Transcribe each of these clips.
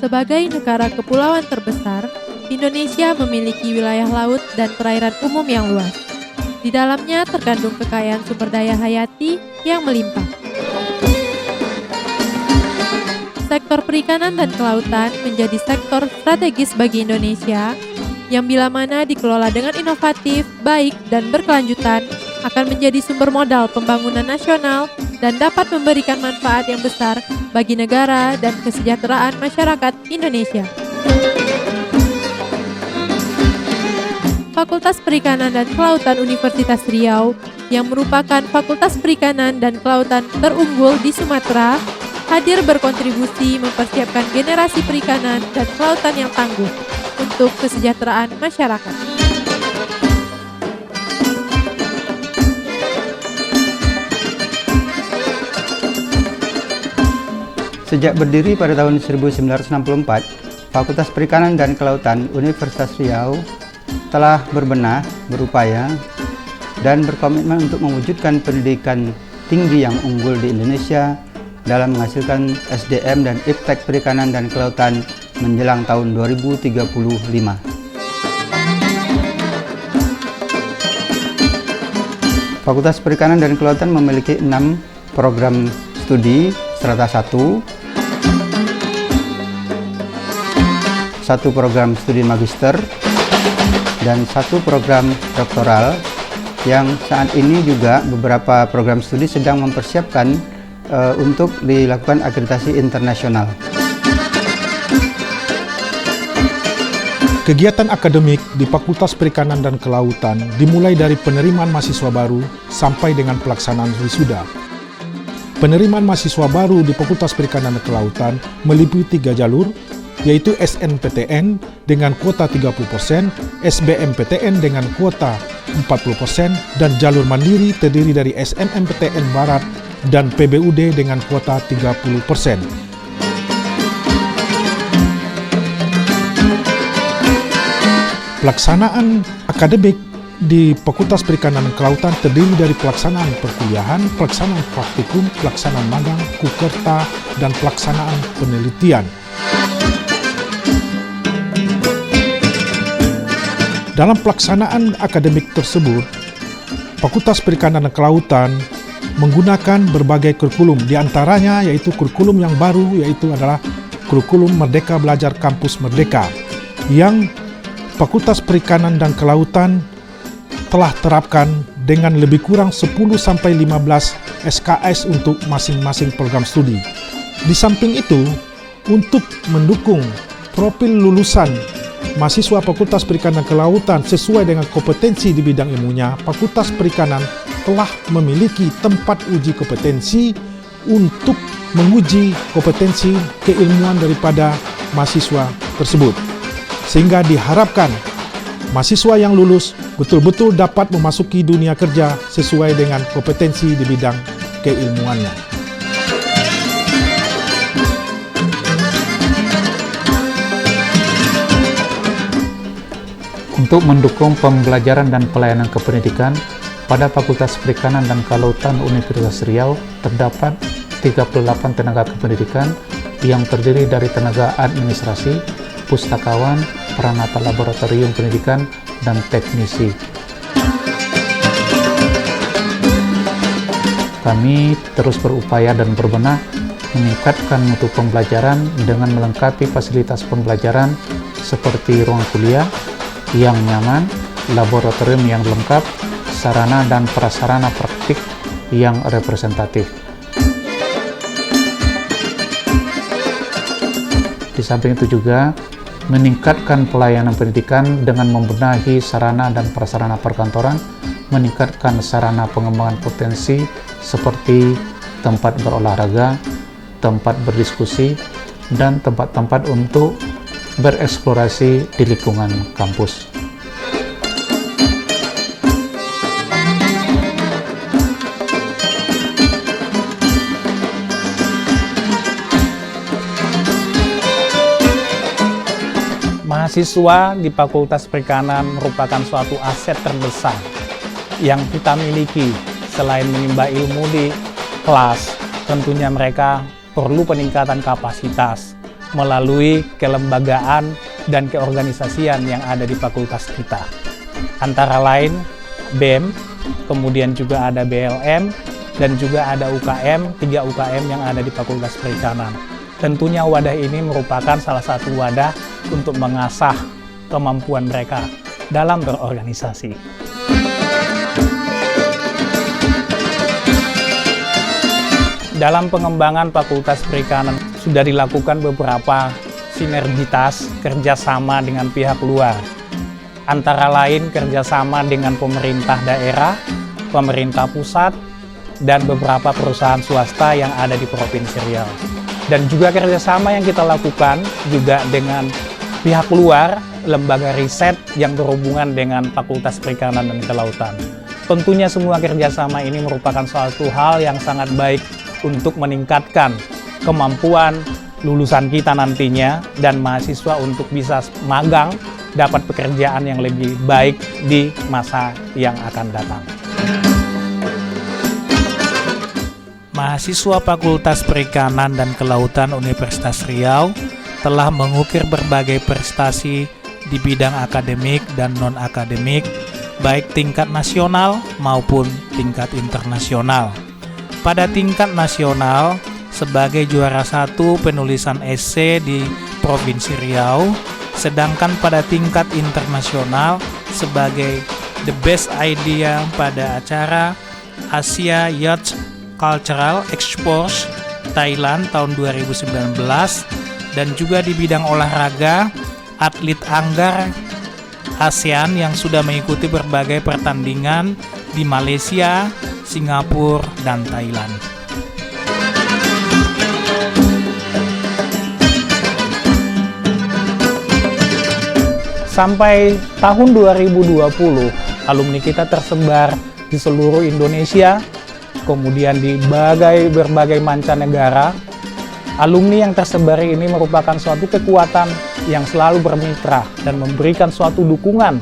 Sebagai negara kepulauan terbesar, Indonesia memiliki wilayah laut dan perairan umum yang luas. Di dalamnya terkandung kekayaan sumber daya hayati yang melimpah. Sektor perikanan dan kelautan menjadi sektor strategis bagi Indonesia yang bila mana dikelola dengan inovatif, baik, dan berkelanjutan akan menjadi sumber modal pembangunan nasional dan dapat memberikan manfaat yang besar bagi negara dan kesejahteraan masyarakat Indonesia. Fakultas Perikanan dan Kelautan Universitas Riau yang merupakan Fakultas Perikanan dan Kelautan terunggul di Sumatera hadir berkontribusi mempersiapkan generasi perikanan dan kelautan yang tangguh untuk kesejahteraan masyarakat. Sejak berdiri pada tahun 1964, Fakultas Perikanan dan Kelautan Universitas Riau telah berbenah, berupaya, dan berkomitmen untuk mewujudkan pendidikan tinggi yang unggul di Indonesia dalam menghasilkan SDM dan iptek perikanan dan kelautan menjelang tahun 2035. Fakultas Perikanan dan Kelautan memiliki 6 program studi strata 1, 1 program studi magister, dan 1 program doktoral yang saat ini juga beberapa program studi sedang mempersiapkan untuk dilakukan akreditasi internasional. Kegiatan akademik di Fakultas Perikanan dan Kelautan dimulai dari penerimaan mahasiswa baru sampai dengan pelaksanaan wisuda. Penerimaan mahasiswa baru di Fakultas Perikanan dan Kelautan meliputi 3 jalur, yaitu SNPTN dengan kuota 30%, SBMPTN dengan kuota 40%, dan jalur mandiri terdiri dari SNMPTN Barat dan PBUD dengan kuota 30%. Pelaksanaan akademik di Fakultas Perikanan dan Kelautan terdiri dari pelaksanaan perkuliahan, pelaksanaan praktikum, pelaksanaan magang, kukerta, dan pelaksanaan penelitian. Dalam pelaksanaan akademik tersebut, Fakultas Perikanan dan Kelautan menggunakan berbagai kurikulum, di antaranya yaitu kurikulum yang baru, yaitu adalah kurikulum Merdeka Belajar Kampus Merdeka, yang Fakultas Perikanan dan Kelautan telah terapkan dengan lebih kurang 10-15 SKS untuk masing-masing program studi. Di samping itu, untuk mendukung profil lulusan mahasiswa Fakultas Perikanan dan Kelautan sesuai dengan kompetensi di bidang ilmunya, Fakultas Perikanan telah memiliki tempat uji kompetensi untuk menguji kompetensi keilmuan daripada mahasiswa tersebut. Sehingga diharapkan mahasiswa yang lulus betul-betul dapat memasuki dunia kerja sesuai dengan kompetensi di bidang keilmuannya. Untuk mendukung pembelajaran dan pelayanan kependidikan, pada Fakultas Perikanan dan Kelautan Universitas Riau terdapat 38 tenaga kependidikan yang terdiri dari tenaga administrasi, pustakawan, peranata laboratorium pendidikan, dan teknisi. Kami terus berupaya dan berbenah meningkatkan mutu pembelajaran dengan melengkapi fasilitas pembelajaran seperti ruang kuliah yang nyaman, laboratorium yang lengkap, sarana dan prasarana praktik yang representatif. Di samping itu juga meningkatkan pelayanan pendidikan dengan membenahi sarana dan prasarana perkantoran, meningkatkan sarana pengembangan potensi seperti tempat berolahraga, tempat berdiskusi, dan tempat-tempat untuk bereksplorasi di lingkungan kampus. Mahasiswa di Fakultas Perikanan merupakan suatu aset terbesar yang kita miliki. Selain menimba ilmu di kelas, tentunya mereka perlu peningkatan kapasitas melalui kelembagaan dan keorganisasian yang ada di fakultas kita. Antara lain BEM, kemudian juga ada BLM, dan juga ada UKM, 3 UKM yang ada di Fakultas Perikanan. Tentunya wadah ini merupakan salah satu wadah untuk mengasah kemampuan mereka dalam berorganisasi. Dalam pengembangan Fakultas Perikanan sudah dilakukan beberapa sinergitas kerjasama dengan pihak luar. Antara lain kerjasama dengan pemerintah daerah, pemerintah pusat, dan beberapa perusahaan swasta yang ada di Provinsi Riau. Dan juga kerjasama yang kita lakukan juga dengan pihak luar, lembaga riset yang berhubungan dengan Fakultas Perikanan dan Kelautan. Tentunya semua kerjasama ini merupakan suatu hal yang sangat baik untuk meningkatkan kemampuan lulusan kita nantinya dan mahasiswa untuk bisa magang, dapat pekerjaan yang lebih baik di masa yang akan datang. Mahasiswa Fakultas Perikanan dan Kelautan Universitas Riau telah mengukir berbagai prestasi di bidang akademik dan non-akademik, baik tingkat nasional maupun tingkat internasional. Pada tingkat nasional, sebagai juara 1 penulisan esai di Provinsi Riau, sedangkan pada tingkat internasional sebagai the best idea pada acara Asia Youth Cultural Expo Thailand tahun 2019, dan juga di bidang olahraga atlet anggar ASEAN yang sudah mengikuti berbagai pertandingan di Malaysia, Singapura, dan Thailand. Sampai tahun 2020, alumni kita tersebar di seluruh Indonesia, kemudian di berbagai mancanegara. Alumni yang tersebar ini merupakan suatu kekuatan yang selalu bermitra dan memberikan suatu dukungan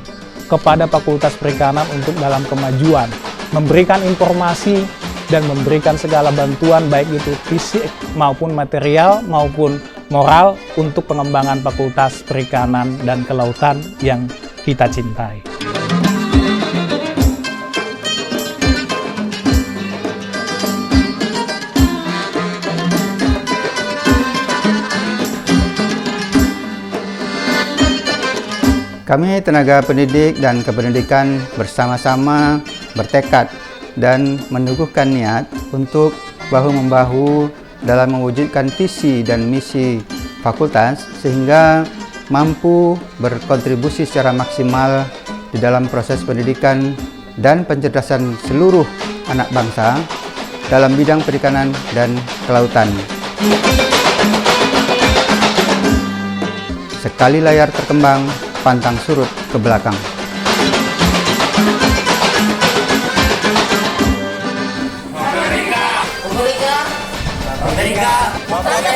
kepada Fakultas Perikanan untuk dalam kemajuan, memberikan informasi dan memberikan segala bantuan baik itu fisik maupun material maupun moral untuk pengembangan Fakultas Perikanan dan Kelautan yang kita cintai. Kami tenaga pendidik dan kependidikan bersama-sama bertekad dan meneguhkan niat untuk bahu-membahu dalam mewujudkan visi dan misi fakultas sehingga mampu berkontribusi secara maksimal di dalam proses pendidikan dan pencerdasan seluruh anak bangsa dalam bidang perikanan dan kelautan. Sekali layar terkembang, pantang surut ke belakang. Merdeka! Merdeka! Merdeka!